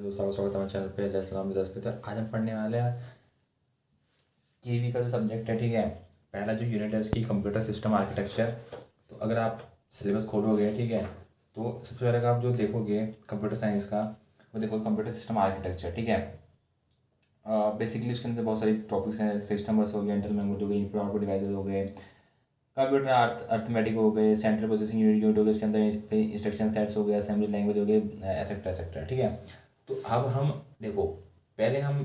दोस्तों का स्वागत है हमारे चैनल पे इस्लाम दस पे। तो आज हम पढ़ने वाले हैं केवी का जो सब्जेक्ट है, ठीक है। पहला जो यूनिट है उसकी कंप्यूटर सिस्टम आर्किटेक्चर। तो अगर आप सिलेबस खोलोगे, ठीक है, तो सबसे पहले आप जो देखोगे कंप्यूटर साइंस का, वो देखो कंप्यूटर सिस्टम आर्किटेक्चर, ठीक है। बेसिकली उसके अंदर बहुत सारी टॉपिक्स हैं। सिस्टम बस हो गया, इंटरनल मेमोरी हो गई, इनपुट आउटपुट डिवाइसेस हो गए, कंप्यूटर अर्थमेटिक हो गए, सेंट्रल प्रोसेसिंग यूनिट हो गए, उसके अंदर इंस्ट्रक्शन सेट्स हो गए, असेंबली लैंग्वेज हो गए, एसेट्रा एसेट्रा, ठीक है। तो अब हम देखो, पहले हम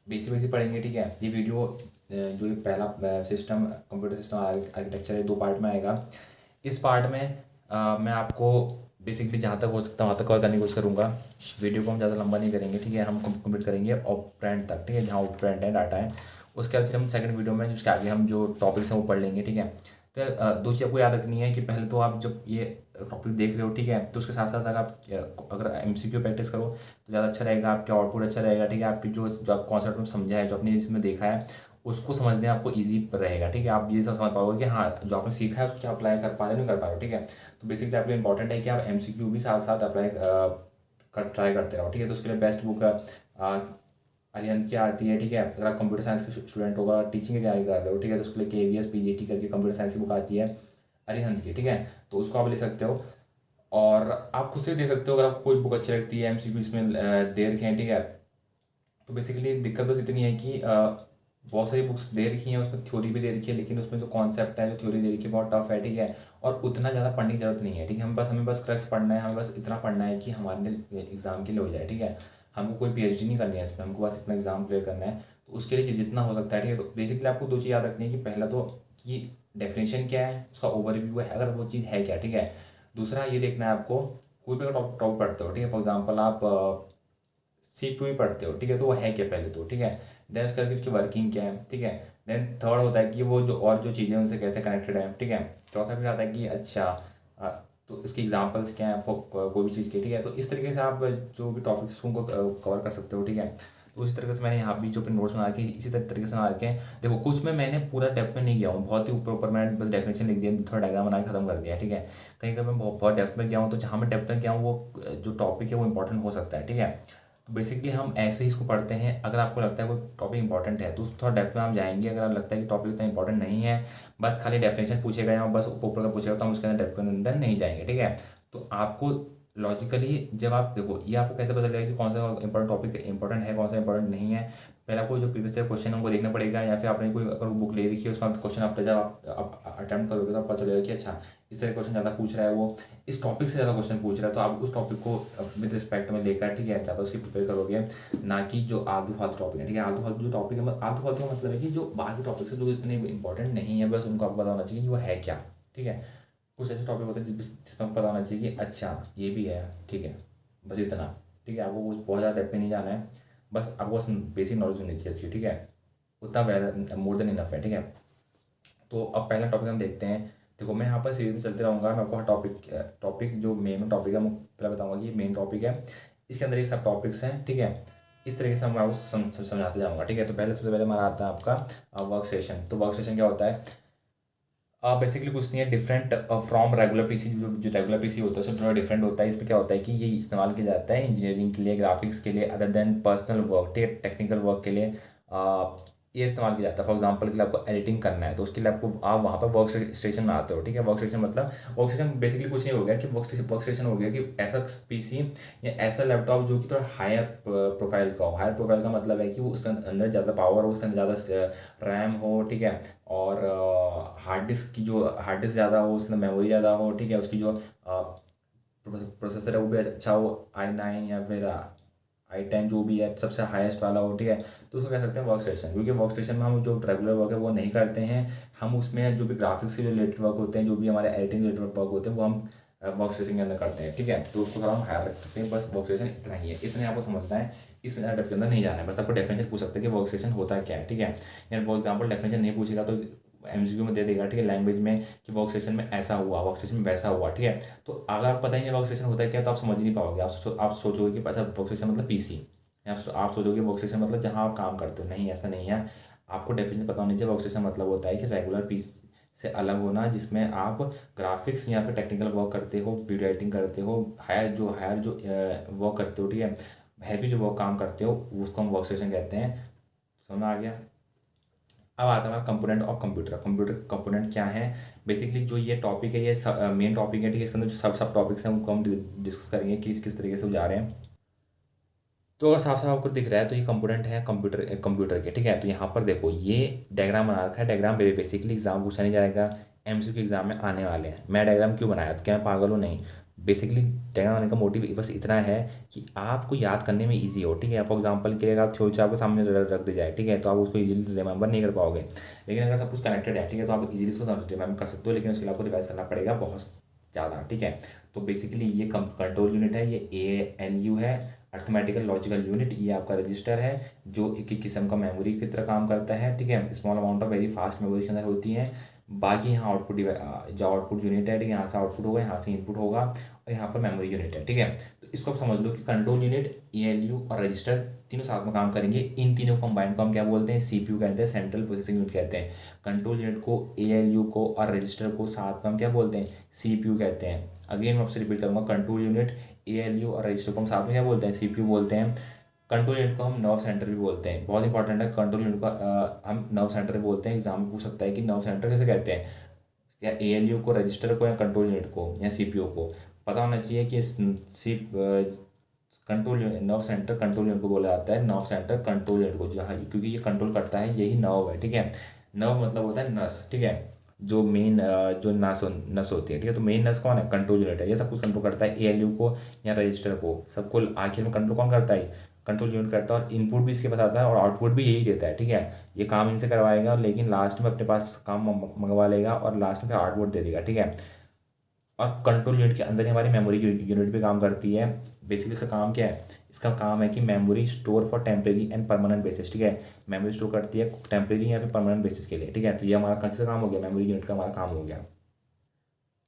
बेसिक बेसिक पढ़ेंगे, ठीक है। ये वीडियो जो ये पहला सिस्टम कंप्यूटर सिस्टम आर्किटेक्चर है, 2 पार्ट में आएगा। इस पार्ट में मैं आपको बेसिकली जहाँ तक हो सकता है वहाँ तक कवर करने की कोशिश करूँगा। वीडियो को हम ज़्यादा लंबा नहीं करेंगे, ठीक है। हम कंप्लीट करेंगे ऑपरेंड तक, ठीक है, जहाँ ऑपरेंड है, डाटा है। उसके बाद फिर हम सेकंड वीडियो में जिसके आगे हम जो टॉपिक्स हैं वो पढ़ लेंगे, ठीक है। तो दो चीज़ आपको याद रखनी है कि पहले तो आप जब ये टॉपिक देख रहे हो, ठीक है, तो उसके साथ साथ अगर आप अगर MCQ प्रैक्टिस करो तो ज़्यादा अच्छा रहेगा, आपका आउटपुट अच्छा रहेगा, ठीक है। आपकी जो आप कॉन्सेप्ट में समझा है, जो आपने इसमें देखा है, उसको समझने आपको ईजी रहेगा, ठीक है। आप ये सब समझ पाओगे कि हाँ, जो आपने सीखा है उसको क्या अप्लाई कर पा रहे हो, नहीं कर पा रहे हो, ठीक है। तो बेसिकली आपके लिए इंपॉर्टेंट है कि आप MCQ भी साथ साथ अप्लाई ट्राई करते रहो, ठीक है। तो उसके लिए बेस्ट बुक अरिहंत की आती है, ठीक है। अगर आप कंप्यूटर साइंस के स्टूडेंट होगा, टीचिंग की तैयारी कर रहे हो, ठीक है, तो उसके लिए KVS PGT करके कंप्यूटर साइंस की बुक आती है अरिहंत की, ठीक है। तो उसको आप ले सकते हो और आप खुद से देख सकते हो अगर आपको कोई बुक अच्छी लगती है। MCQ इसमें दे रखे हैं, ठीक है। तो बेसिकली दिक्कत बस इतनी है कि बहुत सारी बुक्स दे रखी हैं, उसमें थ्योरी भी दे रखी है, लेकिन उसमें जो कॉन्सेप्ट है, जो थ्योरी दे रखी है, बहुत टफ है, ठीक है। और उतना ज़्यादा पढ़ने की जरूरत नहीं है, ठीक है। हमें बस क्रक्स पढ़ना है, हमें बस इतना पढ़ना है कि हमारे लिए एग्जाम के लिए हो जाए, ठीक है। हमको कोई PhD नहीं करनी है इसमें, हमको बस अपना एग्जाम क्लियर करना है। तो उसके लिए जितना हो सकता है, ठीक है। तो बेसिकली आपको 2 चीज़ याद रखनी है कि पहला तो कि डेफिनेशन क्या है, उसका ओवरव्यू है, अगर वो चीज़ है क्या, ठीक है। दूसरा ये देखना है आपको, कोई भी अगर टॉपिक पढ़ते हो, ठीक है, फॉर एग्जाम्पल आप C2 ही पढ़ते हो, ठीक है, तो वो है क्या पहले तो, ठीक है। देन उसके उसकी वर्किंग क्या है, ठीक है। देन थर्ड होता है कि वो जो और जो चीज़ें उनसे कैसे कनेक्टेड है, ठीक है। चौथा फिर आता है कि अच्छा अ, तो इसके एग्जांपल्स क्या हैं कोई भी चीज़ के, ठीक है। तो इस तरीके से आप जो भी टॉपिक्स उनको कवर कर सकते हो, ठीक है। तो उसी तरीके से मैंने यहाँ भी जो अपने नोट्स बना के इसी तरीके से बना रखे हैं। देखो, कुछ में मैंने पूरा डेप्थ में नहीं गया हूँ, बहुत ही ऊपर ऊपर मैंने बस डेफिनेशन लिख दिया, थोड़ा डायग्राम बना के खत्म कर दिया, ठीक है। कहीं कहीं मैं बहुत डेप्थ में गया हूँ, तो जहाँ मैं डेप्थ में गया हूँ वो जो टॉपिक है वो इंपॉर्टेंट हो सकता है, ठीक है। तो बेसिकली हम ऐसे ही इसको पढ़ते हैं। अगर आपको लगता है कोई टॉपिक इंपॉर्टेंट है तो उस थोड़ा डेप्थ में हम जाएंगे। अगर आपको लगता है कि टॉपिक उतना इंपॉर्टेंट नहीं है, बस खाली डेफिनेशन पूछेगा या बस ऊपर का पूछेगा, तो हम उसके अंदर डेप्थ के अंदर नहीं जाएंगे, ठीक है। तो आपको लॉजिकली जब आप देखो, ये आपको कैसे पता चलेगा कि कौन सा इंपॉर्टेंट टॉपिक इंपॉर्टेंट है, कौन सा इंपॉर्टेंट नहीं है। पहले आपको जो प्रीवियस ईयर क्वेश्चन है उनको देखना पड़ेगा, या फिर आपने कोई अगर बुक ले रखी है उसका क्वेश्चन आप जब आप अटेम्प्ट करोगे तो पता चलेगा कि अच्छा, इस तरह क्वेश्चन ज़्यादा पूछ रहा है, वो इस टॉपिक से ज़्यादा क्वेश्चन पूछ रहा है, तो आप उस टॉपिक को विद रिस्पेक्ट में लेकर, ठीक है, ज़्यादा उसकी प्रिपेयर करोगे। ना कि जो आलतू फालतू टॉपिक है, ठीक है। आलतू फालतू जो टॉपिक है, आलतू फालतू का मतलब है कि जो बाकी टॉपिक से जो इतने इंपॉर्टेंट नहीं है, बस उनको आपको पता होना चाहिए कि वो है क्या, ठीक है। कुछ ऐसे टॉपिक होते हैं जिसमें आपको पता होना चाहिए कि अच्छा ये भी है, ठीक है, बस इतना, ठीक है। आपको कुछ बहुत ज़्यादा डेप्थ में नहीं जाना है, बस आपको बस बेसिक नॉलेज होनी चाहिए इसकी, ठीक है। उतना वेल मोर देन इनफ है, ठीक है। तो अब पहला टॉपिक हम देखते हैं। देखो, मैं यहाँ पर सीरीज में चलते रहूँगा, मैं आपको हर टॉपिक जो मेन टॉपिक है मैं पहले बताऊँगा कि ये मेन टॉपिक है, इसके अंदर ये सब टॉपिक्स हैं, ठीक है। इस तरीके से मैं आपको समझाते जाऊँगा, ठीक है। तो पहले सबसे पहले हमारा आता है आपका वर्क सेशन। तो वर्क सेशन क्या होता है? बेसिकली कुछ नहीं है डिफरेंट फ्रॉम रेगुलर पीसी। जो रेगुलर पीसी होता है उससे थोड़ा डिफरेंट होता है। इसमें क्या होता है कि ये इस्तेमाल किया जाता है इंजीनियरिंग के लिए, ग्राफिक्स के लिए, other than personal work, technical work के लिए ये इस्तेमाल किया जाता है। फॉर एग्जांपल के लिए आपको एडिटिंग करना है तो उसके लिए आपको आप वहाँ पर वर्क स्टेशन बनाते हो, ठीक है। वर्क स्टेशन मतलब वर्क स्टेशन बेसिकली कुछ नहीं हो गया कि वर्क स्टेशन हो गया कि ऐसा पीसी या ऐसा लैपटॉप जो कि थोड़ा हायर प्रोफाइल का हो। हायर प्रोफाइल का मतलब है कि वो उसके अंदर ज़्यादा पावर हो, उसके अंदर ज़्यादा रैम हो, ठीक है। और हार्ड डिस्क ज़्यादा हो, उसके अंदर मेमोरी ज़्यादा हो, ठीक है। उसकी जो प्रोसेसर है वो भी अच्छा हो, i9 या फिर i10 जो भी है सबसे हाईएस्ट वाला हो, ठीक है। तो उसको कह सकते हैं वर्क स्टेशन, क्योंकि वर्क स्टेशन में हम जो रेगुलर वर्क है वो नहीं करते हैं। हम उसमें जो भी ग्राफिक्स से रिलेटेड वर्क होते हैं, जो भी हमारे एडिटिंग रिलेटेड वर्क होते हैं, वो हम वर्क स्टेशन के अंदर करते हैं, ठीक है। तो उसको थोड़ा हम हायर रख सकते हैं। बस वर्क स्टेशन इतना ही है, इतने आपको समझना है, इसमें ज़्यादा डेप्थ के अंदर नहीं जाना है। बस आपको डेफिनेशन पूछ सकते हैं कि वर्क स्टेशन होता है क्या है, ठीक है। यानी फॉर एग्जाम्पल डेफिनेशन नहीं पूछेगा तो MCQ में दे देगा, ठीक है, लैंग्वेज में कि वर्क स्टेशन में ऐसा हुआ, वर्क स्टेशन में वैसा हुआ, ठीक है। तो अगर आप पता ही नहीं वर्क स्टेशन होता है क्या, तो आप समझ ही नहीं पाओगे। आप सोचोगे कि ऐसा वर्क स्टेशन मतलब PC, या आप सोचोगे वर्क स्टेशन मतलब जहाँ आप काम करते हो। नहीं, ऐसा नहीं है। आपको डेफिनेशन पता होनी चाहिए। वर्क स्टेशन मतलब होता है कि रेगुलर PC से अलग होना, जिसमें आप ग्राफिक्स या फिर टेक्निकल वर्क करते हो, वीडियो एडिटिंग करते हो, हायर जो वर्क करते हो, ठीक है। हैवी जो वर्क काम करते हो उसको हम वर्क स्टेशन कहते हैं। समझ में आ गया। अब आता है हमारा component of computer. Computer component क्या है, बेसिकली जो ये टॉपिक है ये मेन टॉपिक है, ठीक है। इसके अंदर जो सब सब टॉपिक्स हैं उनको हम डिस्कस करेंगे कि किस तरीके से वो जा रहे हैं। तो अगर साफ साफ आपको दिख रहा है तो ये कंपोनेंट है कंप्यूटर के, ठीक है। तो यहाँ पर देखो ये डायग्राम बना रखा है। डायग्राम बेसिकली एग्जाम पूछा नहीं जाएगा, एमसीक्यू एग्जाम में आने वाले हैं। मैं डायग्राम क्यों बनाया, तो क्या मैं पागल हूँ, नहीं। बेसिकली डायग्राम बनाने का मोटिव बस इतना है कि आपको याद करने में ईजी हो, ठीक है। फॉर एग्जाम्पल के लिए आप थ्योरी आपको सामने रख दी जाए, ठीक है, तो आप उसको इजीली रिमेंबर नहीं कर पाओगे। लेकिन अगर सब कुछ कनेक्टेड है, ठीक है, तो आप इजीली उसको रिमेंबर कर सकते हो, लेकिन उसके लिए आपको रिवाइज करना पड़ेगा बहुत ज़्यादा, ठीक है। तो बेसिकली ये कंट्रोल यूनिट है, ये ALU है, अर्थमेटिकल लॉजिकल यूनिट। ये आपका रजिस्टर है जो एक किस्म का मेमोरी की तरह काम करता है, ठीक है। Small amount of very fast memory के अंदर होती है। बाकी यहाँ आउटपुट जो आउटपुट यूनिट है, ठीक है, यहाँ से आउटपुट होगा, यहाँ से इनपुट होगा, और यहाँ पर मेमोरी यूनिट है, ठीक है। तो इसको आप समझ लो कि कंट्रोल यूनिट, ALU और रजिस्टर तीनों साथ में काम करेंगे। इन तीनों कंबाइन को हम क्या बोलते हैं, CPU कहते हैं, सेंट्रल प्रोसेसिंग यूनिट कहते हैं। कंट्रोल यूनिट को, ALU को और रजिस्टर को साथ में हम क्या बोलते हैं, CPU कहते हैं। अगेन मैं आपसे रिपीट करूंगा, कंट्रोल यूनिट, ALU और रजिस्टर को हम साथ में क्या बोलते हैं, CPU बोलते हैं। कंट्रोल यूनिट को हम नर्व सेंटर भी बोलते हैं, बहुत इंपॉर्टेंट है। कंट्रोल यूनिट को हम नर्व सेंटर भी बोलते हैं। एग्जाम में पूछ सकता है कि नर्व सेंटर कैसे कहते हैं, या ALU को, रजिस्टर को, या कंट्रोल यूनिट को, या CPU को। पता होना चाहिए कि control nerve centre control unit को बोला जाता है, नर्व सेंटर कंट्रोल यूनिट को, जहाँ क्योंकि ये कंट्रोल करता है, यही नर्व है, ठीक है। नर्व मतलब होता है नस, ठीक है, जो मेन जो नस होती है, ठीक है। तो मेन नस कौन है, कंट्रोल यूनिट है। ये सब कुछ कंट्रोल करता है, ALU को या रजिस्टर को, सबको आखिर में कंट्रोल कौन करता है, कंट्रोल यूनिट करता है। और इनपुट भी इसके पास आता है और आउटपुट भी यही देता है, ठीक है। ये काम इनसे करवाएगा, लेकिन लास्ट में अपने पास काम मंगवा लेगा और लास्ट में आउटपुट दे देगा, ठीक है। और कंट्रोल यूनिट के अंदर ही हमारी मेमोरी यूनिट भी काम करती है। बेसिकली इसका काम क्या है, इसका काम है कि memory store for temporary and permanent basis, ठीक है। मेमोरी स्टोर करती है टेम्परेरी या फिर परमानेंट बेसिस के लिए, ठीक है। तो ये हमारा कौन सा काम हो गया, मेमोरी यूनिट का हमारा काम हो गया।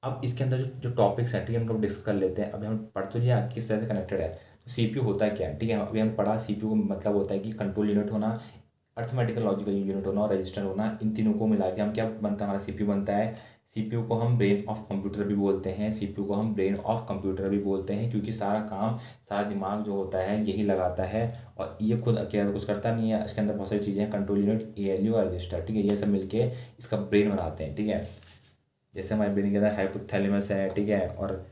अब इसके अंदर जो टॉपिक्स हैं, ठीक है, उनको डिस्कस कर लेते हैं। अभी हम पढ़ तो लिया किस तरह से कनेक्टेड है। तो CPU होता है क्या, ठीक है। अभी हम पढ़ा CPU का मतलब होता है कि कंट्रोल यूनिट होना, अर्थमेटिकल लॉजिकल यूनिट होना और रजिस्टर होना। इन तीनों को मिला के हम क्या बनता है, हमारा CPU बनता है। CPU को हम ब्रेन ऑफ कंप्यूटर भी बोलते हैं, CPU को हम ब्रेन ऑफ कंप्यूटर भी बोलते हैं, क्योंकि सारा काम, सारा दिमाग जो होता है यही लगाता है, और ये खुद अकेला कुछ करता नहीं है। इसके अंदर बहुत सारी चीज़ें हैं, कंट्रोल यूनिट, ALU और रजिस्टर, ठीक है, ये सब मिलके इसका ब्रेन बनाते हैं, ठीक है। जैसे हमारे ब्रेन के अंदर हाइपोथैलेमस है, ठीक है, और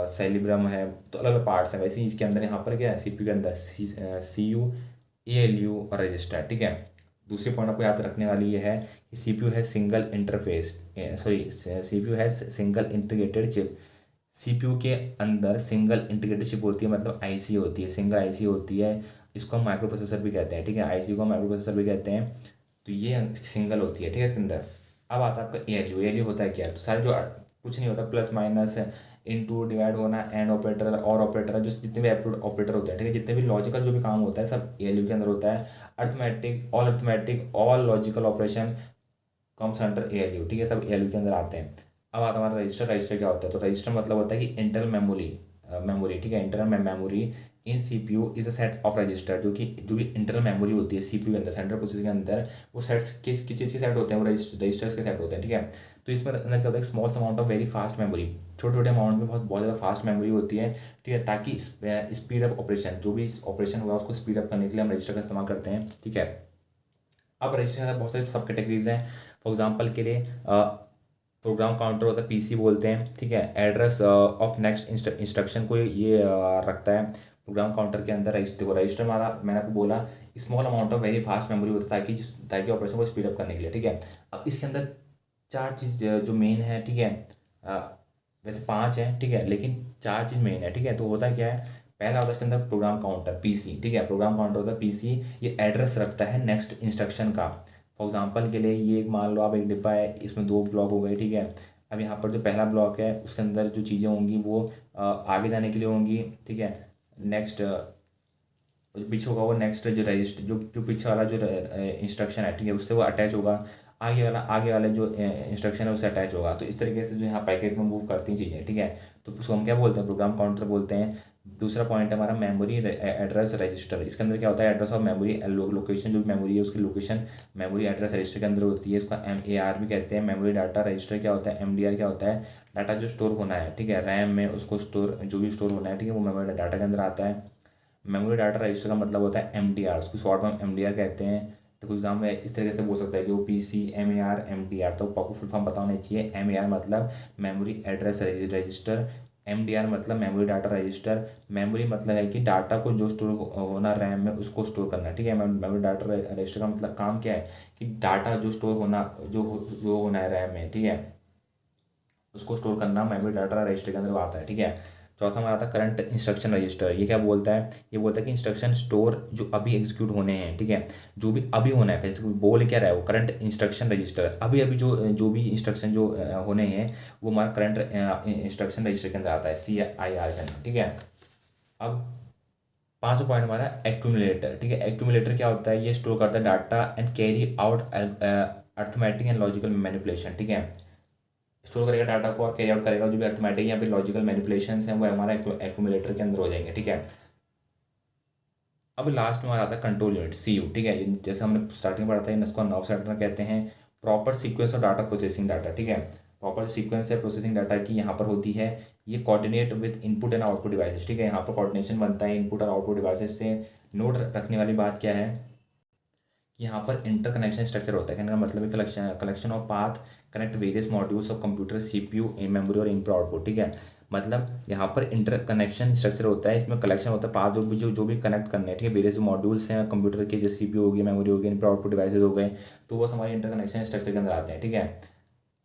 सेरिब्रम है, तो अलग अलग पार्ट्स हैं। वैसे ही इसके अंदर यहाँ पर क्या है, CPU के अंदर CU, ALU और रजिस्टर, ठीक है। दूसरी पॉइंट आपको याद रखने वाली ये है कि CPU है सिंगल इंटरफेस, सॉरी, CPU है सिंगल इंटीग्रेटेड चिप। CPU के अंदर सिंगल इंटीग्रेटेड चिप होती है, मतलब IC होती है, सिंगल IC होती है। इसको हम माइक्रो प्रोसेसर भी कहते हैं, ठीक है। IC को माइक्रो प्रोसेसर भी कहते हैं। तो ये सिंगल होती है, ठीक है, इसके अंदर। अब आता है आपका ALU होता है क्या, तो सारे जो कुछ नहीं होता, प्लस माइनस इनटू डिवाइड होना, एंड ऑपरेटर और ऑपरेटर, जो जितने भी ऑपरेटर होते हैं, ठीक है, जितने भी लॉजिकल जो भी काम होता है सब ALU के अंदर होता है। Arithmetic all logical operation comes under ALU, ठीक है, सब ALU के अंदर आते हैं। अब आता है हमारा रजिस्टर क्या होता है, तो रजिस्टर मतलब होता है कि इंटरनल मेमोरी, ठीक है, internal memory in CPU is a set of register, जो कि इंटरनल मेमोरी होती है CPU के अंदर, सेंट्रल प्रोसेसिंग के अंदर, वो सेट्स किस चीज़ के सेट होते हैं, वो रजिस्टर्स के सेट होते हैं, ठीक है। तो इसमें अंदर क्या होता है, small amount of very fast memory, छोटे छोटे अमाउंट में बहुत ज़्यादा फास्ट मेमोरी होती है, ठीक है, ताकि स्पीड अप ऑपरेशन, जो भी ऑपरेशन हुआ उसको स्पीड अप करने के लिए हम रजिस्टर का इस्तेमाल करते हैं, ठीक है। अब रजिस्टर के अंदर बहुत सारी सब कैटेगरीज हैं। फॉर एग्जाम्पल के लिए प्रोग्राम काउंटर होता है, PC बोलते हैं, ठीक है। एड्रेस ऑफ नेक्स्ट इंस्ट्रक्शन को ये रखता है प्रोग्राम काउंटर के अंदर। रजिस्टर हमारा, मैंने आपको बोला, small amount of very fast memory होता है, ताकि ऑपरेशन को स्पीड अप करने के लिए, ठीक है। अब इसके अंदर चार चीज़ जो मेन है, ठीक है, वैसे 5 है, ठीक है, लेकिन 4 चीज़ मेन है, ठीक है। तो होता क्या है, पहला होता है इसके अंदर प्रोग्राम काउंटर PC, ठीक है, प्रोग्राम काउंटर होता है PC, ये एड्रेस रखता है नेक्स्ट इंस्ट्रक्शन का। फॉर एग्जांपल के लिए ये मान लो आप एक डिब्बा है, इसमें 2 ब्लॉक हो गए, ठीक है। अब यहाँ पर जो पहला ब्लॉक है उसके अंदर जो चीज़ें होंगी वो आगे जाने के लिए होंगी, ठीक है। नेक्स्ट जो पीछे होगा वो नेक्स्ट जो रजिस्टर, जो पीछे वाला जो इंस्ट्रक्शन है, ठीक है, उससे वो अटैच होगा। आगे वाले जो इंस्ट्रक्शन है उससे अटैच होगा। तो इस तरीके से जो यहाँ पैकेट में मूव करती हैं चीज़ें, ठीक है। तो उसको हम क्या बोलते हैं, प्रोग्राम काउंटर बोलते हैं। दूसरा पॉइंट है हमारा मेमोरी एड्रेस रजिस्टर। इसके अंदर क्या होता है, एड्रेस ऑफ मेमोरी लोकेशन, जो मेमोरी है उसकी लोकेशन मेमोरी एड्रेस रजिस्टर के अंदर होती है। इसका MAR भी कहते हैं। मेमोरी डाटा रजिस्टर क्या होता है, MDR क्या होता है, डाटा जो स्टोर होना है, ठीक है, रैम में उसको स्टोर, जो भी स्टोर होना है, ठीक है, वो मेमोरी डाटा के अंदर आता है। मेमोरी डाटा रजिस्टर का मतलब होता है MDR, उसको शॉर्ट में MDR कहते हैं। तो एग्जाम में इस तरीके से बोल सकता है कि वो PCMAR MDR, तो आपको फुल फॉर्म पता होना चाहिए। MAR मतलब मेमोरी एड्रेस रजिस्टर, MDR मतलब मेमोरी डाटा रजिस्टर। मेमोरी मतलब है कि डाटा को जो स्टोर होना रैम में उसको स्टोर करना, ठीक है। मेमोरी डाटा रजिस्टर का मतलब काम क्या है कि डाटा जो स्टोर होना जो होना है रैम में, ठीक है, उसको स्टोर करना मेमोरी डाटा रजिस्टर के अंदर आता है, ठीक है। चौथा हमारा आता है करंट इंस्ट्रक्शन रजिस्टर। ये क्या बोलता है, ये बोलता है कि इंस्ट्रक्शन स्टोर जो अभी एग्जीक्यूट होने हैं, ठीक है, जो भी अभी होना है, बोल क्या रहा है वो करंट इंस्ट्रक्शन रजिस्टर, अभी अभी जो भी इंस्ट्रक्शन जो होने हैं वो हमारा करंट इंस्ट्रक्शन रजिस्टर के अंदर आता है, CIR के अंदर, ठीक है। अब 5वां पॉइंट हमारा एक्यूमुलेटर, ठीक है। एक्यूमुलेटर क्या होता है, ये स्टोर करता है data and carry out arithmetic and logical manipulation, ठीक है। स्टोर करेगा डाटा को और कैरी आउट करेगा जो भी अर्थमेटिक या फिर लॉजिकल मैनिपुलेशंस हैं वो हमारा एक्यूमुलेटर के अंदर हो जाएंगे, ठीक है। अब लास्ट में हमारा आता है कंट्रोल यूनिट, CU, ठीक है। जैसे हमने स्टार्टिंग में पढ़ा था, इसको नर्व सेंटर कहते हैं। Proper sequence of data processing data, ठीक है। प्रॉपर सीक्वेंस है प्रोसेसिंग डाटा की यहाँ पर होती है। ये coordinate with input and output devices, ठीक है। यहाँ पर कोऑर्डिनेशन बनता है इनपुट और आउटपुट डिवाइसेस से। नोट रखने वाली बात क्या है कि यहाँ पर इंटरकनेक्शन स्ट्रक्चर होता है। कहने का मतलब है collection of path connect various modules of computer, CPU, memory और इनपुट आउटपुट, ठीक है। मतलब यहाँ पर इंटरकनेक्शन स्ट्रक्चर होता है, इसमें कलेक्शन होता है पाथ जो भी कनेक्ट करने हैं, ठीक है। वेरियस मॉड्यूल्स हैं कंप्यूटर के, जैसे CPU हो गई, मेमोरी हो गई, इनपुट आउटपुट डिवाइसेज हो गए, तो वो हमारे इंटरकनेक्शन स्ट्रक्चर के अंदर आते हैं, ठीक है।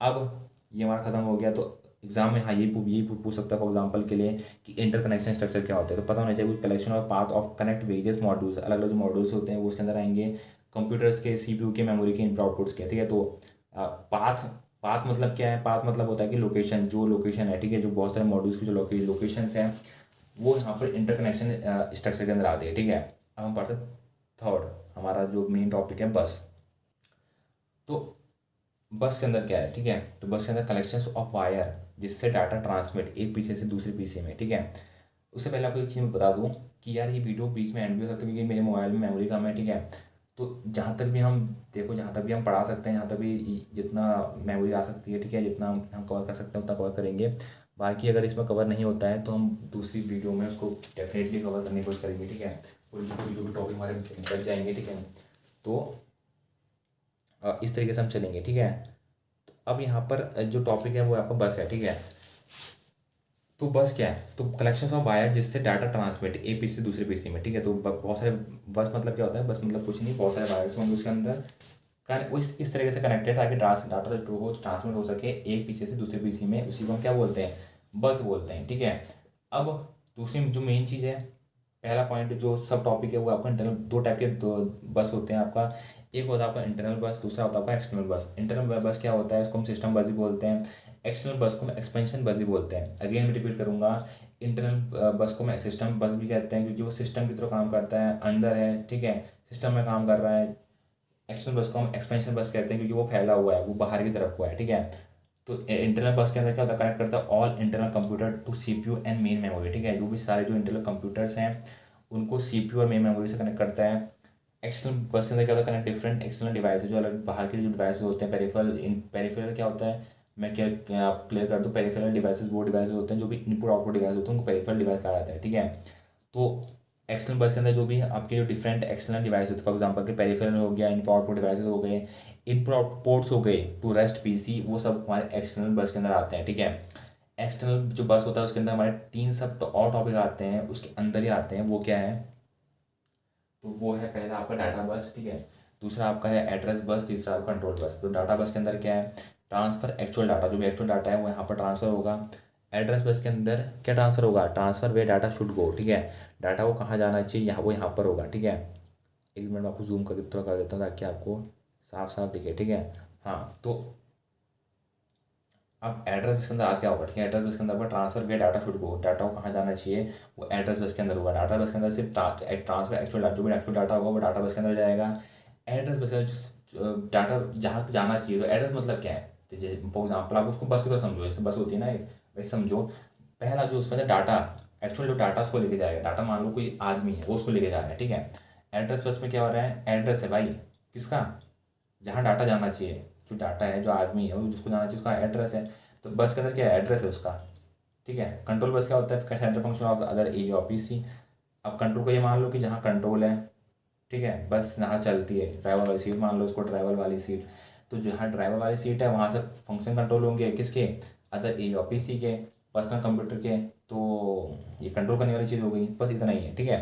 अब ये हमारा खत्म हो गया, तो एग्जाम में हाँ ये पूछ सकता है फॉर एग्जांपल के लिए कि इंटरकनेक्शन स्ट्रक्चर क्या होता है, तो पता होना चाहिए। Collection of path of connect various modules, अलग अलग जो मॉड्यूल्स होते हैं वो उसके अंदर आएंगे, कंप्यूटर्स के, CPU के, मेमोरी के, इनपुट आउटपुट्स के, ठीक है। तो पाथ पाथ मतलब क्या है, पाथ मतलब होता है कि लोकेशन, जो लोकेशन है, ठीक है, जो बहुत सारे मॉड्यूल्स की जो लोकेशंस हैं वो यहाँ पर इंटरकनेक्शन स्ट्रक्चर के अंदर आते हैं, ठीक है। अब हम पढ़ते थर्ड, हमारा जो मेन टॉपिक है बस। तो बस के अंदर क्या है, ठीक है, तो बस के अंदर कलेक्शन ऑफ वायर जिससे डाटा ट्रांसमिट एक पीसी से दूसरे पीसी में, ठीक है। उससे पहले आपको एक चीज़ बता दूं कि यार ये वीडियो बीच में एंड भी हो सकता है क्योंकि मेरे मोबाइल में मेमोरी कम है, ठीक है। तो जहाँ तक भी हम देखो, जहाँ तक भी हम पढ़ा सकते हैं, जहाँ तक भी जितना मेमोरी आ सकती है, ठीक है, जितना हम कवर कर सकते हैं उतना कवर करेंगे। बाकी अगर इसमें कवर नहीं होता है तो हम दूसरी वीडियो में उसको डेफिनेटली कवर करने की कोशिश करेंगे, ठीक है। और जो भी टॉपिक हमारे बच जाएंगे, ठीक है, तो इस तरीके से हम चलेंगे, ठीक है। तो अब यहाँ पर जो टॉपिक है वो आपका बस है, ठीक है। तो बस क्या है, तो कलेक्शन ऑफ वायर जिससे डाटा ट्रांसमिट एक पीसी से दूसरे पीसी में, ठीक है। तो बहुत सारे, बस मतलब क्या होता है, बस मतलब कुछ नहीं, बहुत सारे वायर्स होंगे उसके अंदर वो इस तरीके से कनेक्टेड ताकि डाटा जो ट्रांसमिट हो सके एक पीसी से दूसरे पीसी में, उसी को हम क्या बोलते हैं, बस बोलते हैं, ठीक है। अब दूसरी जो मेन चीज़ है, पहला पॉइंट जो सब टॉपिक है वो आपका इंटरनल, दो टाइप के दो बस होते हैं आपका। एक होता है आपका इंटरनल बस, दूसरा होता है आपका एक्सटर्नल बस। इंटरनल बस क्या होता है, उसको हम सिस्टम बस ही बोलते हैं। एक्सटर्नल बस को हम एक्सपेंशन बस ही बोलते हैं। अगेन मैं रिपीट करूंगा, इंटरनल बस को मैं सिस्टम बस भी कहते हैं क्योंकि वो सिस्टम की तरह काम करता है, अंदर है, ठीक है, सिस्टम में काम कर रहा है। एक्सटर्नल बस को हम एक्सपेंशन बस कहते हैं क्योंकि वो फैला हुआ है, वो बाहर की तरफ हुआ है, ठीक है। तो इंटरनल बस के अंदर क्या होता है, कनेक्ट करता है all internal computer to CPU and main memory, ठीक है। जो भी सारे जो इंटरनल कंप्यूटर्स हैं उनको CPU और मेन मेमोरी से कनेक्ट करता है। एक्सटर्नल बस के अंदर क्या होता है, कनेक्ट डिफरेंट एक्सटर्नल डिवाइस जो अलग बाहर के जो डिवाइस होते हैं, पेरिफेरल क्या होता है, मैं क्या क्लियर कर दूँ, पेरिफेरल डिवाइसेस वो डिवाइस होते हैं जो भी इनपुट आउटपुट डिवाइस होते हैं उनको पेरिफेरल डिवाइस कहा जाता है, ठीक है। तो एक्सटर्नल बस के अंदर जो भी आपके जो डिफरेंट एक्सटर्नल डिवाइस होते हैं, फॉर एग्जांपल के पेरिफेरल हो गया, इनपुट आउटपुट डिवाइसेस हो गए, इनपुट आउटपुट पोर्ट्स हो गए टू रेस्ट पीसी, वो सब हमारे एक्सटर्नल बस के अंदर आते हैं, ठीक है। एक्सटर्नल जो बस होता है उसके अंदर हमारे 3 सब और टॉपिक आते हैं, उसके अंदर ही आते हैं, वो क्या है, तो वो है पहला आपका डाटा बस, ठीक है। दूसरा आपका है एड्रेस बस, तीसरा आपका कंट्रोल बस। तो डाटा बस के अंदर क्या है, ट्रांसफर एक्चुअल डाटा, जो भी एक्चुअल डाटा है वो यहाँ पर ट्रांसफर होगा। एड्रेस बस के अंदर क्या ट्रांसफर होगा, transfer way data should go, ठीक है। डाटा को कहाँ जाना चाहिए, यहाँ वो यहाँ पर होगा, ठीक है। एक मिनट में आपको जूम करके थोड़ा कर देता हूँ ताकि आपको साफ साफ दिखे, ठीक है। हाँ, तो अब एड्रेस बस के अंदर आ क्या होगा, ठीक है। एड्रेस बस के अंदर आपका transfer way data should go, data को कहाँ जाना चाहिए वो एड्रेस बस के अंदर होगा। डाटा बस के अंदर सिर्फ ट्रांसफर एक्चुअल, जो भी एक्चुअल डाटा होगा वो डाटा बस के अंदर जाएगा। एड्रेस बस के अंदर डाटा जहाँ जाना चाहिए, तो एड्रेस मतलब क्या है, तो फॉर एग्जाम्पल आप उसको बस की तरह समझो, जैसे बस होती है ना वैसे समझो। पहला जो उसमें डाटा, एक्चुअल जो डाटा उसको लेके जाएगा, डाटा मान लो कोई आदमी है वो उसको लेके जा रहा है, ठीक है। एड्रेस बस में क्या हो रहा है, एड्रेस है भाई किसका, जहाँ डाटा जाना चाहिए, जो डाटा है जो आदमी है वो जिसको जाना चाहिए उसका एड्रेस है। तो बस के अंदर क्या है, एड्रेस है उसका, ठीक है। कंट्रोल बस क्या होता है, central function of other area of PC. अब कंट्रोल को ये मान लो कि जहाँ कंट्रोल है, ठीक है, बस यहाँ चलती है ड्राइवर वाली सीट, मान लो उसको ड्राइवर वाली सीट। तो जहाँ ड्राइवर वाली सीट है वहाँ से फंक्शन कंट्रोल होंगे किसके, अदर ए और पीसी के, पर्सनल कंप्यूटर के। तो ये कंट्रोल करने वाली चीज़ हो गई, बस इतना ही है, ठीक है।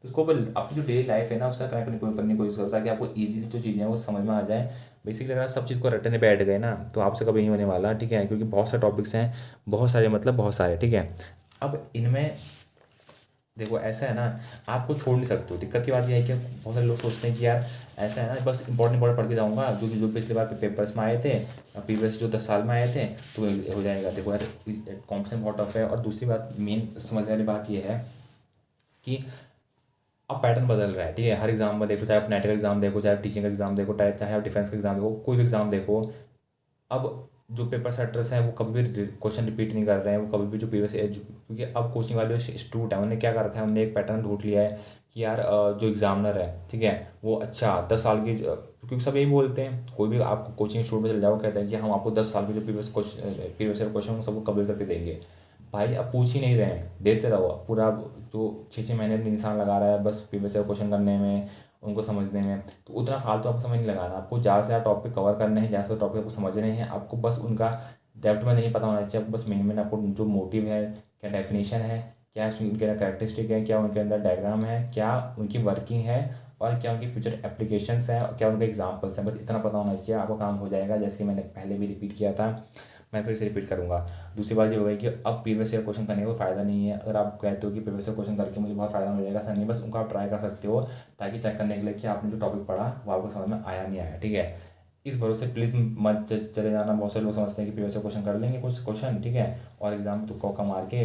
तो उसको अपनी जो डेली लाइफ है ना उससे कनेक्ट करने की कोशिश करो, ताकि आपको ईजिली जो चीज़ें हैं वो समझ में आ जाए। बेसिकली अगर आप सब चीज़ को रटने बैठ गए ना तो आपसे कभी नहीं होने वाला, ठीक है, क्योंकि बहुत सारे टॉपिक्स हैं, बहुत सारे मतलब बहुत सारे, ठीक है। अब इनमें देखो ऐसा है ना, आपको छोड़ नहीं सकते हो। दिक्कत की बात यह है कि बहुत सारे लोग सोचते हैं कि यार ऐसा है ना, बस इंपॉर्टेंट पढ़ के जाऊँगा, जो जो पिछली बार पेपर्स में आए थे, प्रीवियस जो 10 साल में आए थे, तो हो जाएगा। देखो यार कॉम्पिटिशन बहुत टफ है। और दूसरी बात, मेन समझने वाली बात यह है कि अब पैटर्न बदल रहा है, ठीक है। हर एग्जाम में देखो, चाहे आप नेट का एग्जाम देखो, चाहे आप टीचिंग का एग्जाम देखो, चाहे आप डिफेंस का एग्जाम देखो, कोई भी एग्जाम देखो, अब जो पेपर सेटर्स हैं वो कभी भी क्वेश्चन रिपीट नहीं कर रहे हैं, वो कभी भी जो प्रीवियस क्योंकि अब कोचिंग वाले जो इंस्टीट्यूट है उन्होंने क्या कर रखा है, उन्होंने एक पैटर्न ढूंढ लिया है कि यार जो एग्जामिनर है, ठीक है, वो अच्छा 10 साल की क्योंकि सब यही बोलते हैं, कोई भी आपको कोचिंग इंस्टीट्यूट में चले जाओ कहते हैं कि हम आपको 10 साल के जो प्रीवियस क्वेश्चन सबको कवर करके देंगे। भाई अब पूछ ही नहीं रहे हैं, देते रहो पूरा। जो 6 6 महीने इंसान लगा रहा है बस प्रीवियस क्वेश्चन करने में, उनको समझने में, तो उतना फालतू आपको समय नहीं लगाना। आपको ज़्यादा से ज़्यादा टॉपिक कवर करने हैं, ज़्यादा से टॉपिक आपको समझने हैं, आपको बस उनका डेप्थ में नहीं पता होना चाहिए। आपको बस मेन आपको जो मोटिव है, क्या डेफिनेशन है, क्या उनके अंदर कैरेक्टरिस्टिक है, क्या उनके अंदर डायग्राम है, क्या उनकी वर्किंग है, और क्या उनकी फ्यूचर एप्लीकेशंस हैं, और क्या उनके एग्जाम्पल्स हैं, बस इतना पता होना चाहिए, आपका काम हो जाएगा। जैसे कि मैंने पहले भी रिपीट किया था, मैं फिर से रिपीट करूँगा। दूसरी बात ये हो गई कि अब प्रीवियस ईयर क्वेश्चन करने का कोई फ़ायदा नहीं है। अगर आप कहते हो कि प्रीवियस ईयर क्वेश्चन करके मुझे बहुत फ़ायदा मिल जाएगा, ऐसा नहीं, बस उनका आप ट्राई कर सकते हो, ताकि चेक करने के लिए कि आपने जो टॉपिक पढ़ा वो आपको समझ में आया नहीं आया, ठीक है। इस भरोसे प्लीज़ मत चले जाना। बहुत सारे लोग समझते हैं कि प्रीवियस ईयर क्वेश्चन कर लेंगे कुछ क्वेश्चन, ठीक है, और एग्जाम तो कौका मार के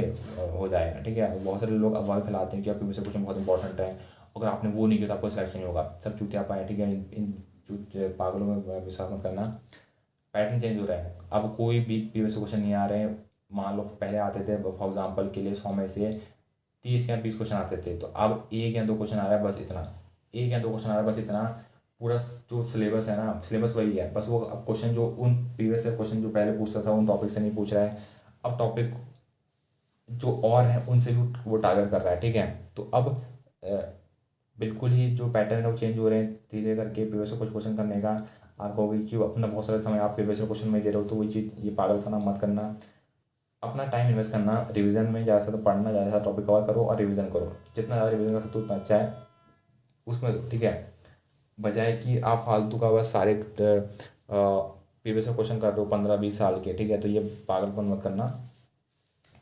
हो जाएगा, ठीक है। बहुत सारे लोग अफवाह फैलाते हैं कि प्रीवियस ईयर क्वेश्चन बहुत इंपॉर्टेंट है, अगर आपने वो नहीं किया तो आपको सिलेक्शन नहीं होगा। सब चूतिया पाए, ठीक है, इन पागलों में विश्वास मत करना। पैटर्न चेंज हो रहा है, अब कोई भी प्रीवियस क्वेश्चन नहीं आ रहे हैं। मान लो पहले आते थे फॉर एग्जाम्पल के लिए 100 में से 30 या 20 क्वेश्चन आते थे, तो अब 1 या 2 क्वेश्चन आ रहा है, बस इतना। 1 या 2 क्वेश्चन आ रहा है, बस इतना। पूरा जो सिलेबस है ना, सिलेबस वही है, बस वो अब क्वेश्चन जो उन प्रीवियस क्वेश्चन जो पहले पूछता था उन टॉपिक से नहीं पूछ रहा है, अब टॉपिक जो और है उनसे भी वो टारगेट कर रहा है, ठीक है। तो अब बिल्कुल ही जो पैटर्न है वो चेंज हो रहे हैं धीरे करके प्रीवियस कुछ क्वेश्चन करने का। आप कहोगे कि वो अपना बहुत सारा समय आप प्रीवियस क्वेश्चन में दे रहे हो, तो वही चीज़, ये पागलपना मत करना। अपना टाइम इन्वेस्ट करना रिवीजन में, ज़्यादा से ज़्यादा पढ़ना, ज़्यादा से ज़्यादा टॉपिक कवर करो और रिवीजन करो। जितना ज़्यादा रिवीजन कर सकते हो उतना अच्छा है उसमें दो, ठीक है। बजाय कि आप फालतू का बस सारे प्रीवियस क्वेश्चन कर रहे हो 15 20 साल के, ठीक है, तो ये पागलपन मत करना।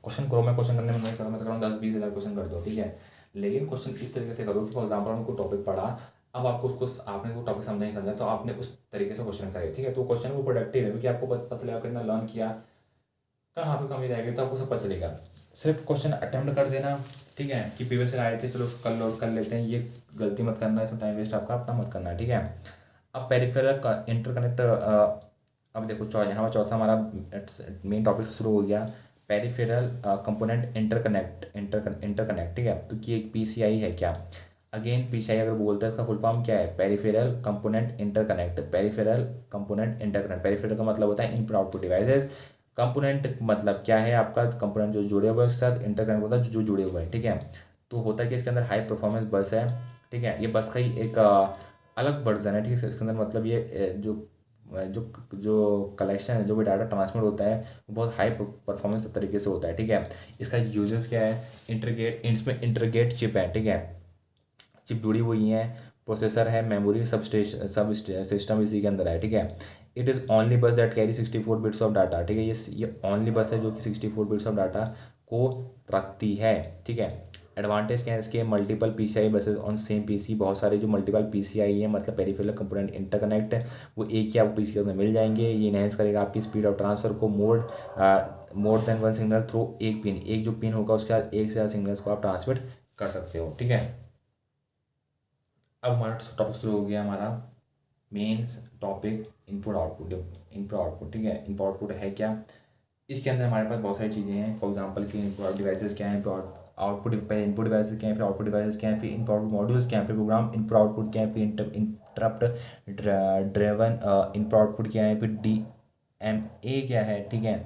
क्वेश्चन करो, मैं क्वेश्चन करने में नहीं कर रहा, मैं तो कर रहा हूँ 10 20 हज़ार क्वेश्चन कर दो, ठीक है। लेकिन क्वेश्चन इस तरीके से करो कि फॉर एग्जाम्पल हमको टॉपिक पढ़ा, अब आपको उसको आपने वो टॉपिक समझा नहीं समझा, तो आपने उस तरीके से क्वेश्चन करे, ठीक है। तो क्वेश्चन वो प्रोडक्टिव है, क्योंकि आपको पता चलेगा कितना लर्न किया, कहाँ पे कमी रहेगी, तो आपको सब पता चलेगा। सिर्फ क्वेश्चन अटेम्प्ट कर देना, ठीक है, कि प्रीवियस आए थे चलो कल लोड कर लेते हैं, ये गलती मत करना, इसमें टाइम वेस्ट आपका अपना मत करना, ठीक है। अब पेरिफेरल का इंटरकनेक्ट, अब देखो यहाँ पर चौथा हमारा मेन टॉपिक शुरू हो गया, पेरिफेरल कंपोनेंट इंटरकनेक्ट, ठीक है। तो कि एक पीसीआई है क्या, अगेन पीसीआई अगर बोलते हैं इसका फुल फॉर्म क्या है, peripheral component interconnect. Peripheral component interconnect, peripheral का मतलब होता है इनपुट आउटपुट डिवाइसेस, कंपोनेंट मतलब क्या है आपका, कंपोनेंट जो जुड़े हुए हैं उसके साथ, इंटरकनेक्ट होता है जो जुड़े हुए हैं, ठीक है। तो होता है कि इसके अंदर हाई परफॉर्मेंस बस है, ठीक है, ये बस का ही एक अलग वर्जन है, ठीक है। इसके अंदर मतलब ये जो जो जो कलेक्शन है, जो भी डाटा ट्रांसमिट होता है वो बहुत हाई परफॉर्मेंस तरीके से होता है, ठीक है। इसका यूजेस क्या है, इंटरगेट, इसमें इंटरगेट चिप है, ठीक है, चिप जुड़ी हुई है, प्रोसेसर है, मेमोरी सब सिस्टम इसी के अंदर है, ठीक है। इट इज़ ओनली बस that carry 64 bits of data, ठीक है। ये ओनली बस है जो कि 64 बिट्स ऑफ डाटा को रखती है, ठीक है। एडवांटेज क्या है इसके, multiple PCI buses on same PC, बहुत सारे जो मल्टीपल पीसीआई है, मतलब पेरिफेरल कंपोनेंट इंटरकनेक्ट, वो एक ही आपको पीसी के अंदर मिल जाएंगे। ये इनहेंस करेगा आपकी स्पीड ऑफ ट्रांसफर को, more than one signal through एक पिन, एक जो पिन होगा उसके बाद एक से ज़्यादा सिग्नल्स को आप ट्रांसमिट कर सकते हो, ठीक है। अब हमारा टॉपिक शुरू हो गया, हमारा main topic input output. Input output, ठीक है, इनपुट आउटपुट है क्या, इसके अंदर हमारे पास बहुत सारी चीज़ें हैं। फॉर एग्जांपल कि इनपुट डिवाइसेस क्या है, इनपुट आउटपुट, पहले इनपुट डिवाइसेस क्या है, फिर आउटपुट डिवाइसेस क्या है, फिर इनपुट मॉड्यूल्स क्या है, फिर प्रोग्राम इनपुट आउटपुट क्या है, फिर इंटरप्ट ड्रिवन इनपुट आउटपुट क्या है, फिर डीएमए क्या है, ठीक है।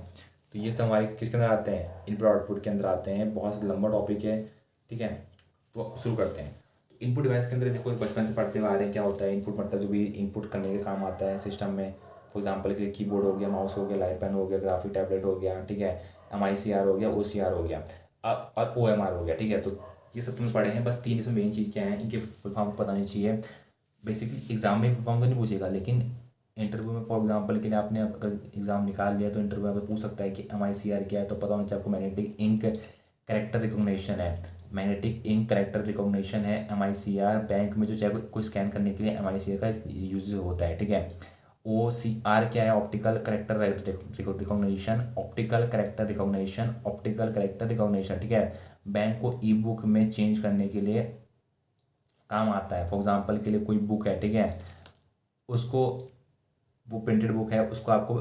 तो ये सब हमारे किसके अंदर आते हैं, इनपुट आउटपुट के अंदर आते हैं। बहुत लंबा टॉपिक है, ठीक है। तो शुरू करते हैं। तो इनपुट डिवाइस के अंदर देखो बचपन से पढ़ते हुए आ रहे हैं क्या होता है इनपुट, मतलब जो भी इनपुट करने के काम आता है सिस्टम में। फॉर एग्जाम्पल के लिए कीबोर्ड हो गया, माउस हो गया, लाइट पेन हो गया, ग्राफिक टैबलेट हो गया, ठीक है, MICR हो गया, OCR हो गया, और OMR हो गया, ठीक है। तो ये सब तुमने पढ़े हैं, बस 3 इसमें मेन चीज़ क्या है, इनके फुल फॉर्म पता नहीं चाहिए। बेसिकली एग्जाम में फुल फॉर्म तो नहीं पूछेगा, लेकिन इंटरव्यू में फॉर एग्जांपल के लिए आपने अगर एग्ज़ाम निकाल लिया तो इंटरव्यू में पूछ सकता है कि MICR क्या है, तो पता होना चाहिए आपको। मैग्नेटिक इंक कैरेक्टर रिकॉग्निशन है, मैग्नेटिक इंक कैरेक्टर रिकॉग्निशन है MICR। बैंक में जो चाहे कोई स्कैन करने के लिए MICR का यूज होता है, ठीक है। OCR क्या है, optical character recognition, optical character recognition, optical character recognition, ठीक है। बैंक को ई बुक में चेंज करने के लिए काम आता है। फॉर एग्जांपल के लिए कोई बुक है, ठीक है, उसको वो प्रिंटेड बुक है उसको आपको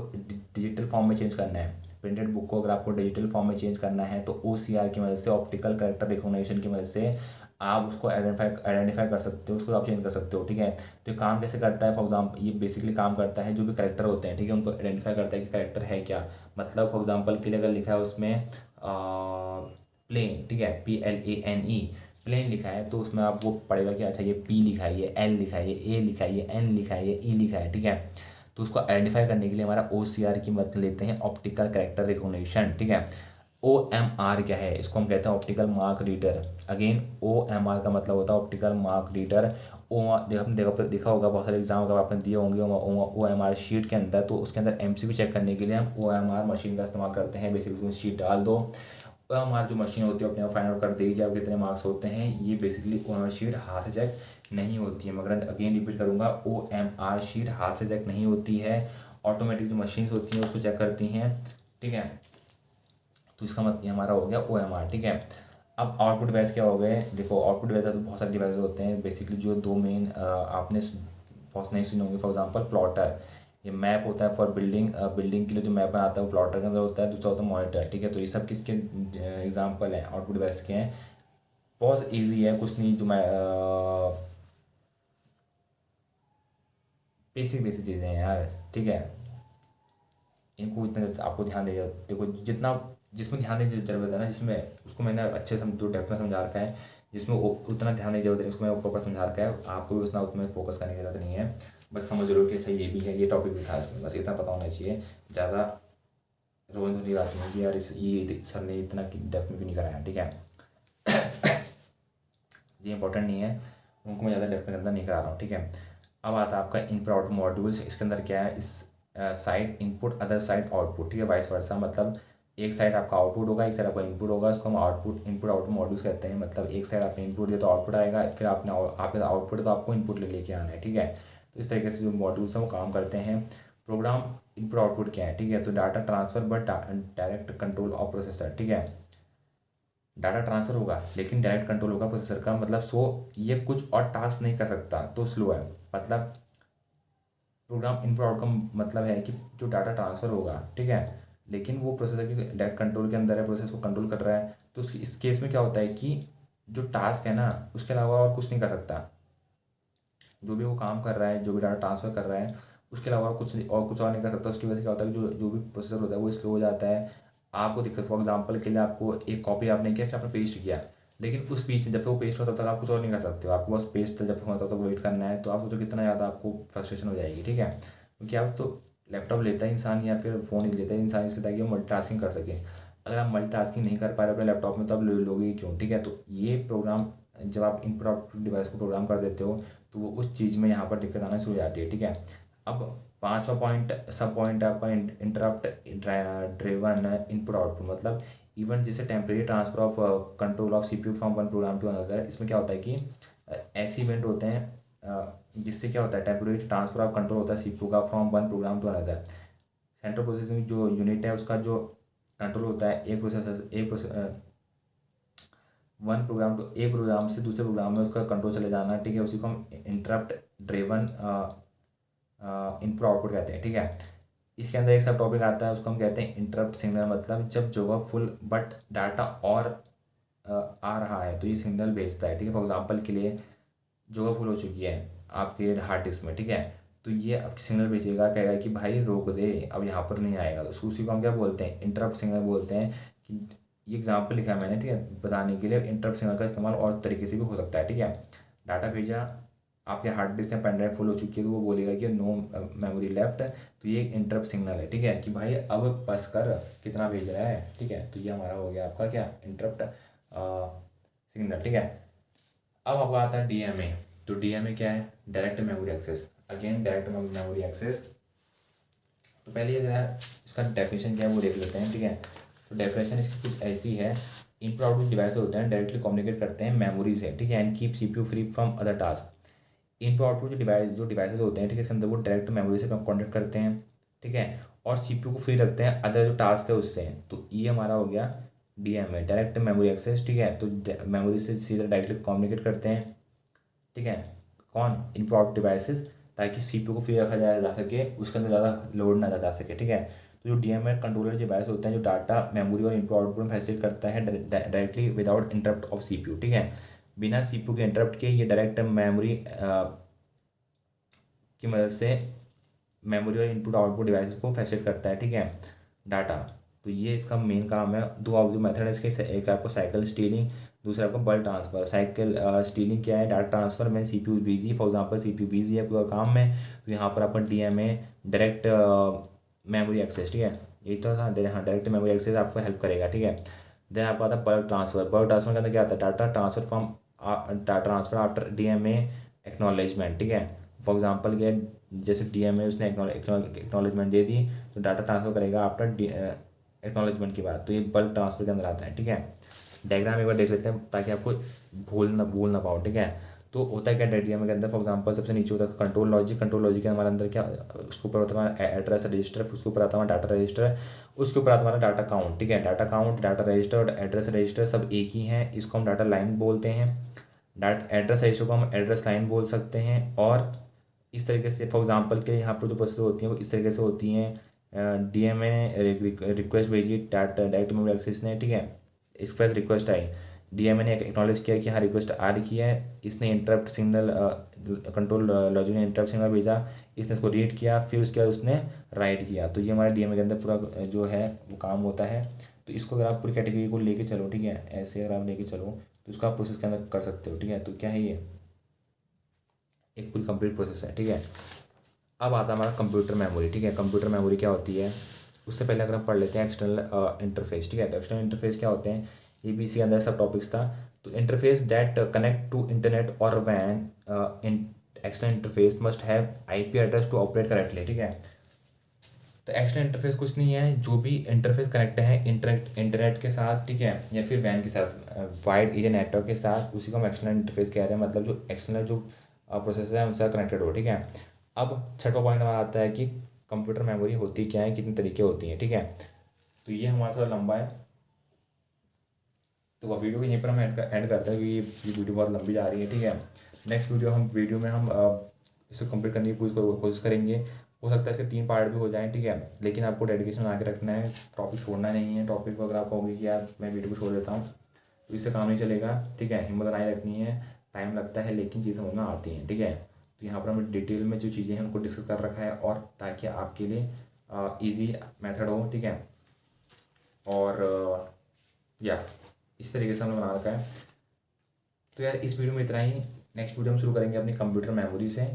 डिजिटल फॉर्म में चेंज करना है। प्रिंटेड बुक को अगर आपको डिजिटल फॉर्म में चेंज करना है तो OCR की मदद से, ऑप्टिकल करेक्टर रिकॉग्निशन की मदद से आप उसको आइडेंटिफाई कर सकते हो, उसको आप चेंज कर सकते हो, ठीक है। तो ये काम कैसे करता है, फॉर एग्जाम्पल ये बेसिकली काम करता है जो भी करेक्टर होते हैं, ठीक है, उनको आइडेंटिफाई करता है कि करेक्टर है क्या। मतलब फॉर एग्जाम्पल के लिए अगर लिखा है उसमें प्लेन, ठीक है, PLANE, प्लेन लिखा है, तो उसमें आप वो पढ़ेगा कि अच्छा ये P लिखा है, ये L लिखा है, ये A लिखा है, ये N लिखा है, ये E लिखा है, ठीक है। तो उसको आइडेंटिफाई करने के लिए हमारा OCR की मदद लेते हैं, ऑप्टिकल कैरेक्टर रिकॉग्निशन, ठीक है। OMR क्या है, इसको हम कहते हैं optical mark reader. Again OMR का मतलब होता है ऑप्टिकल मार्क रीडर। ओ आपने देखा होगा बहुत सारे एग्जाम अगर आपने दिए होंगे OMR शीट के अंदर, तो उसके अंदर MCQ चेक करने के लिए हम OMR मशीन का इस्तेमाल करते हैं। बेसिकली उसमें शीट डाल दो, OMR जो मशीन होती है अपने आप फाइंड आउट कर देगी कि आप कितने मार्क्स होते हैं। ये बेसिकली OMR शीट हाथ से चेक नहीं होती है, मगर अगेन रिपीट करूँगा, OMR शीट हाथ से चेक नहीं होती है, ऑटोमेटिक जो मशीन्स होती हैं उसको चेक करती हैं, ठीक है। तो इसका मतलब ये हमारा हो गया OMR, ठीक है। अब आउटपुट डिवाइस क्या हो गए, देखो आउटपुट डिवाइस तो बहुत सारे डिवाइस होते हैं। बेसिकली जो दो मेन आपने बहुत नहीं सुने होंगे, फॉर एग्जांपल प्लॉटर, ये मैप होता है फॉर बिल्डिंग, बिल्डिंग के लिए जो मैप बनाता है वो प्लॉटर के अंदर होता है। दूसरा होता है मॉनिटर, ठीक है। तो ये सब किसके एग्जांपल हैं, आउटपुट डिवाइस के हैं। बहुत ईजी है, कुछ नहीं, जो मैं बेसिक बेसिक चीज़ें हैं यार, ठीक है। इनको इतना आपको ध्यान देगा, देखो जितना जिसमें ध्यान देने की जरूरत है ना, जिसमें उसको मैंने अच्छे से दो डेप्थ में समझा रखा है, जिसमें उतना ध्यान देने की जरूरत है उसको मैंने ऊपर समझा रखा है। आपको भी उतना उसमें फोकस करने की जरूरत नहीं है, बस समझ लो कि अच्छा ये भी है, ये टॉपिक भी था इसमें, बस इतना पता होना चाहिए। ज़्यादा रोन धोनी बात नहीं कि यार ये सर ने इतना डेप्थ में क्यों नहीं कराया, ठीक है। ये इंपॉर्टेंट नहीं है, उनको मैं ज़्यादा डेप्थ में अंदर नहीं करा रहा हूँ, ठीक है। अब आता है आपका इनपुट आउटपुट मॉड्यूल्स। इसके अंदर क्या है, इस side input, other side output, ठीक है, वाइस वर्सा। मतलब एक साइड आपका आउटपुट होगा, एक साइड आपका इनपुट होगा, उसको हम इनपुट आउटपुट मॉड्यूल्स कहते हैं। मतलब एक साइड आपने इनपुट दिया तो आउटपुट आएगा, फिर आपने आपके आउटपुट है तो आपको इनपुट लेके आना है, ठीक है। तो इस तरीके से जो मॉड्यूल्स हैं वो काम करते हैं। प्रोग्राम इनपुट आउटपुट क्या है, ठीक है, तो data transfer but direct control of processor, ठीक है। डाटा ट्रांसफर होगा लेकिन डायरेक्ट कंट्रोल होगा प्रोसेसर का, मतलब ये कुछ और टास्क नहीं कर सकता तो स्लो है। मतलब प्रोग्राम इनपुट आउटकम मतलब है कि जो डाटा ट्रांसफ़र होगा, ठीक है, लेकिन वो प्रोसेसर के डायरेक्ट कंट्रोल के अंदर है, प्रोसेस को कंट्रोल कर रहा है। तो इस केस में क्या होता है कि जो टास्क है ना उसके अलावा और कुछ नहीं कर सकता। जो भी वो काम कर रहा है, जो भी डाटा ट्रांसफ़र कर रहा है, उसके अलावा कुछ और नहीं कर सकता। उसकी वजह से क्या होता है कि जो भी प्रोसेसर होता है वो स्लो हो जाता है। आपको दिक्कत, फॉर एग्जाम्पल के लिए आपको एक कॉपी आपने किया, फिर आपने पेस्ट किया, लेकिन उस पेस्ट जब तक वो पेस्ट होता तब तक आप कुछ और नहीं कर सकते हो। आपको बस पेस्ट जब तक होता तब तक वेट करना है। तो आप सोचो कितना ज़्यादा आपको फ्रस्ट्रेशन हो जाएगी, ठीक है। क्योंकि आप तो लैपटॉप लेता है इंसान या फिर फ़ोन ही लेता है इंसान इसलिए ताकि वो मल्टीटास्किंग कर सके। अगर आप मल्टीटास्किंग नहीं कर पा रहे अपने लैपटॉप में तो आप लोगे ही क्यों, ठीक है। तो ये प्रोग्राम जब आप इनपुट आउटपुट डिवाइस को प्रोग्राम कर देते हो तो वो उस चीज़ में यहाँ पर दिक्कत आना शुरू हो जाती है, ठीक है। अब पांचवा पॉइंट, सब पॉइंट आपका इंटरप्ट ड्रिवन इनपुट आउटपुट। मतलब इवन जैसे temporary transfer of control of CPU from one program to another. इसमें क्या होता है कि ऐसे इवेंट होते हैं जिससे क्या होता है, टेम्परेरी ट्रांसफर ऑफ कंट्रोल होता है CPU का from one program to another. Central processing जो यूनिट है उसका जो कंट्रोल होता है एक प्रोग्राम से दूसरे प्रोग्राम में उसका कंट्रोल चले जाना, ठीक है, उसी को हम इंटरप्ट ड्रिवन इनपुट आउटपुट कहते हैं, ठीक है। इसके अंदर एक सब टॉपिक आता है उसको हम कहते हैं इंटरप्ट सिग्नल। मतलब जब जगह फुल बट डाटा और आ रहा है तो ये सिग्नल भेजता है, ठीक है। फॉर एग्जांपल के लिए जगह फुल हो चुकी है आपके हार्ड डिस्क में, ठीक है, तो ये अब सिग्नल भेजेगा, कहेगा कि भाई रोक दे, अब यहाँ पर नहीं आएगा। तो उसी को हम क्या बोलते हैं, इंटरप्ट सिग्नल बोलते हैं कि ये एग्जाम्पल लिखा है मैंने, ठीक है, बताने के लिए। इंटरप्ट सिग्नल का इस्तेमाल और तरीके से भी हो सकता है, ठीक है। डाटा भेजा, आपके हार्ड डिस्क या पेन ड्राइव फुल हो चुकी है, तो वो बोलेगा कि नो मेमोरी लेफ्ट, तो ये इंटरप्ट सिग्नल है, ठीक है, कि भाई अब बस कर, कितना भेज रहा है, ठीक है। तो ये हमारा हो गया आपका क्या, इंटरप्ट सिग्नल, ठीक है। अब आपका आता है डीएमए। तो डीएमए क्या है, direct memory access. Again direct memory access. तो पहले ये जरा इसका डेफिनेशन क्या है वो देख लेते हैं, ठीक है। तो डेफिनेशन इसकी कुछ ऐसी है, इनपुट आउटपुट डिवाइस होते हैं डायरेक्टली कम्युनिकेट करते हैं मेमोरी से, ठीक है, and keep CPU free from other task. Input output जो डिवाइसेस होते हैं, ठीक है, इसके अंदर वो डायरेक्ट मेमोरी से कॉन्टेक्ट करते हैं, ठीक है, और सीपीयू को फ्री रखते हैं अदर जो टास्क है उससे। तो ये हमारा हो गया डीएमए, डायरेक्ट मेमोरी एक्सेस, ठीक है। तो मेमोरी से सीधा डायरेक्टली कम्युनिकेट करते हैं, ठीक है, कौन, इनपुट आउट डिवाइसेस, ताकि सीपीयू को फ्री रखा जा सके, उसके अंदर ज़्यादा लोड ना जा सके, ठीक है। तो जो डीएमए कंट्रोलर डिवाइस होते हैं जो डाटा मेमोरी और इनपुट आउटपुट में फैसिलिटेट करता है directly without interrupt of CPU, ठीक है, बिना सीपीयू के इंटरप्ट के। ये डायरेक्ट मेमोरी की मदद से मेमोरी और इनपुट आउटपुट डिवाइस को फैसिलिटेट करता है, ठीक है, डाटा। तो ये इसका मेन काम है। दो आप जो मेथड है इसके, एक आपको साइकिल स्टीलिंग, दूसरा आपको बल्क ट्रांसफर। साइकिल स्टीलिंग क्या है, डाटा ट्रांसफर में CPU busy, for example CPU busy है कोई काम में, तो यहाँ पर अपन डीएमए डायरेक्ट मेमोरी एक्सेस, ठीक है, यही तो था। हाँ, डायरेक्ट मेमोरी एक्सेस आपको हेल्प करेगा, ठीक है। देन आपको आता है बल्क ट्रांसफर। बल्क ट्रांसफर के अंदर क्या आता है, data transfer from data transfer after DMA acknowledgement, ठीक है। फॉर एग्जांपल क्या है, जैसे डीएमए उसने एक्नॉलेजमेंट दे दी, तो डाटा ट्रांसफर करेगा आफ्टर एक्नॉलेजमेंट के बाद। तो ये बल्क ट्रांसफर के अंदर आता है, ठीक है। डायग्राम एक बार देख लेते हैं ताकि आपको भूल ना पाओ, ठीक है। तो होता है क्या डीएमए के अंदर, फॉर एग्जांपल सबसे नीचे होता है कंट्रोल लॉजिक। कंट्रोल लॉजिक के हमारे अंदर क्या, उसके ऊपर होता है हमारा एड्रेस रजिस्टर, उसके ऊपर आता है हमारा डाटा रजिस्टर, उसके ऊपर आता है हमारा डाटा काउंट, ठीक है। डाटा काउंट, डाटा रजिस्टर और एड्रेस रजिस्टर सब एक ही हैं, इसको हम डाटा लाइन बोलते हैं। एड्रेस रजिस्टर को हम एड्रेस लाइन बोल सकते हैं। और इस तरीके से फॉर एग्जांपल के यहाँ पर जो प्रोसेस होती हैं वो इस तरीके से होती हैं। डीएमए रिक्वेस्ट भेजी डायरेक्ट मेमोरी एक्सेस ने, ठीक है, एक्सप्रेस रिक्वेस्ट आई, डीएमए ने एक्नॉलेज किया कि हाँ रिक्वेस्ट आ रही है, इसने इंटरप्ट सिग्नल कंट्रोल लॉजिक ने इंटरप्ट सिग्नल भेजा, इसने इसको रीड किया, फिर उसके बाद उसने राइट किया। तो ये हमारे डीएमए के अंदर पूरा जो है वो काम होता है। तो इसको अगर आप पूरी कैटेगरी को लेके चलो, ठीक है, ऐसे अगर आप लेके चलो तो इसका आप प्रोसेस के अंदर कर सकते हो, ठीक है। तो क्या है ये, एक पूरी कंप्लीट प्रोसेस है, ठीक है। अब आता है हमारा कंप्यूटर मेमोरी, ठीक है। कंप्यूटर मेमोरी क्या होती है, उससे पहले अगर हम पढ़ लेते हैं एक्सटर्नल इंटरफेस, ठीक है। तो एक्सटर्नल इंटरफेस क्या होते हैं, ये भी इसी के अंदर सब टॉपिक्स था। तो interface that connect to internet और वैन in external interface must have IP address to operate correctly, ठीक है। तो एक्सटर्नल इंटरफेस कुछ नहीं है, जो भी इंटरफेस कनेक्ट है इंटरनेट के साथ, ठीक है, या फिर वैन के साथ, वाइड एरिया नेटवर्क के साथ, उसी को हम एक्सटर्नल इंटरफेस कह रहे हैं। मतलब जो एक्सटर्नल जो प्रोसेस है उनसे कनेक्टेड हो, ठीक है। अब छठवां पॉइंट हमारा आता है कि कंप्यूटर मेमोरी होती क्या है, कितने तरीके होती हैं, ठीक है। तो ये हमारा थोड़ा लंबा है, तो वह वीडियो को यहीं पर हम एंड करते हैं, क्योंकि ये वीडियो बहुत लंबी जा रही है, ठीक है। नेक्स्ट वीडियो में हम इसको कंप्लीट करने की पूरी कोशिश करेंगे। हो सकता है इसके 3 पार्ट भी हो जाएं, ठीक है, लेकिन आपको डेडिकेशन बना के रखना है, टॉपिक छोड़ना नहीं है। टॉपिक को अगर आप कहोगे कि यार मैं वीडियो को छोड़ देता हूँ, तो इससे काम नहीं चलेगा, ठीक है। हिम्मत बनाए रखनी है, टाइम लगता है लेकिन चीज़ समझ में आती हैं, ठीक है। तो यहाँ पर हमने डिटेल में जो चीज़ें हैं उनको डिस्कस कर रखा है, और ताकि आपके लिए ईजी मेथड हो, ठीक है। और या इस तरीके से हमने बना रखा है। तो यार इस वीडियो में इतना ही। नेक्स्ट वीडियो हम शुरू करेंगे अपनी कंप्यूटर मेमोरी से।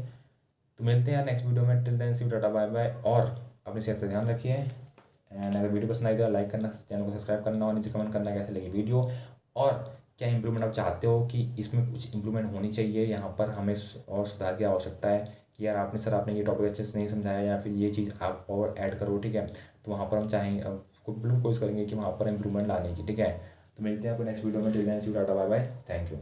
तो मिलते हैं यार नेक्स्ट वीडियो में। Till then see tata bye bye, और अपनी सेहत का ध्यान रखिए। एंड अगर वीडियो पसंद आई तो लाइक करना, चैनल को सब्सक्राइब करना, और नीचे कमेंट करना कैसे लगी वीडियो, और क्या इंप्रूवमेंट आप चाहते हो कि इसमें कुछ इंप्रूवमेंट होनी चाहिए, यहाँ पर हमें और सुधार की आवश्यकता है कि यार आपने ये टॉपिक अच्छे से नहीं समझाया, या फिर ये चीज़ आप और ऐड करो, ठीक है। तो वहाँ पर हम चाहेंगे, बिल्कुल कोशिश करेंगे कि वहाँ पर इंप्रूवमेंट लाने की, ठीक है। तो मिलते हैं आपको नेक्स्ट वीडियो में। Till then see tata bye bye, thank you.